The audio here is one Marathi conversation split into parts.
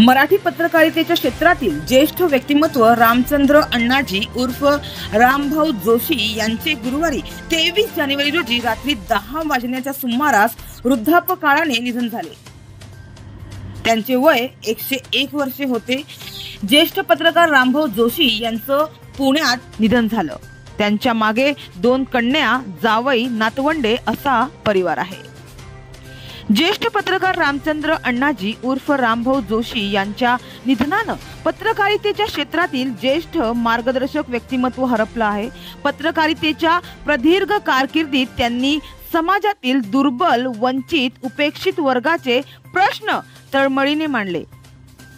मराठी पत्रकारितेच्या क्षेत्रातील ज्येष्ठ व्यक्तिमत्व रामचंद्र अण्णाजी उर्फ रामभाऊ जोशी यांचे गुरुवारी 23 जानेवारी रोजी रात्री 10 वाजण्याच्या सुमारास वृद्धापकाळाने निधन झाले। त्यांचे वय 101 वर्षे होते। ज्येष्ठ पत्रकार रामभाऊ जोशी यांचं पुण्यात निधन झालं। त्यांच्या मागे 2 कन्या, जावई, नातवंडे असा परिवार आहे। ज्येष्ठ पत्रकार रामचंद्र अण्णाजी उर्फ रामभाऊ जोशी यांच्या निधनानं पत्रकारितेच्या क्षेत्रातील ज्येष्ठ मार्गदर्शक व्यक्तिमत्व हरपलं आहे। पत्रकारितेच्या प्रदीर्घ कारकिर्दीत त्यांनी समाजातील दुर्बल, वंचित, उपेक्षित वर्गाचे प्रश्न तळमळीने मांडले।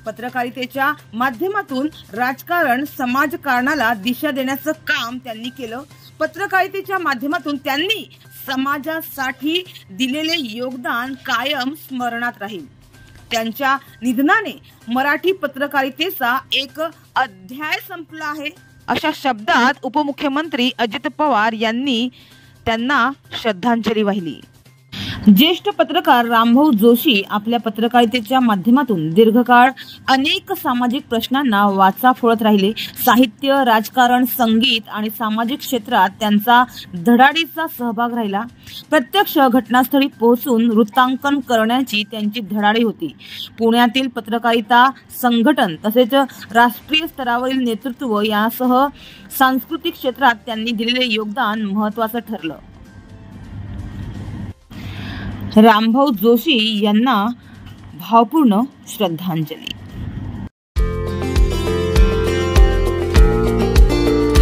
पत्रकारितेच्या माध्यमातून राजकारण, समाजकारणाला दिशा देण्याचं काम त्यांनी केलं। पत्रकारितेच्या माध्यमातून त्यांनी समाजासाठी दिलेले योगदान कायम स्मरणात राहील। त्यांच्या निधनाने मराठी पत्रकारितेचा एक अध्याय संपला आहे, अशा शब्दात उपमुख्यमंत्री अजित पवार यांनी त्यांना श्रद्धांजली वाहिली। ज्येष्ठ पत्रकार रामभाऊ जोशी आपल्या पत्रकारितेच्या माध्यमातून दीर्घकाळ अनेक सामाजिक प्रश्नांना वाचा फोडत राहिले। साहित्य, राजकारण, संगीत आणि सामाजिक क्षेत्रात त्यांचा धडाडीचा सहभाग राहिला। प्रत्यक्ष घटनास्थळी पोहोचून वृत्तांकन करण्याची त्यांची धडाडी होती। पुण्यातील पत्रकारिता संघटन तसेच राष्ट्रीय स्तरावरील नेतृत्व यासह सांस्कृतिक क्षेत्रात त्यांनी दिलेले योगदान महत्त्वाचं ठरलं। रामभाऊ जोशी यांना भावपूर्ण श्रद्धांजलि।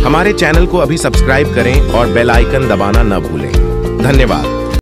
हमारे चैनल को अभी सब्सक्राइब करें और बेल आइकन दबाना न भूलें। धन्यवाद।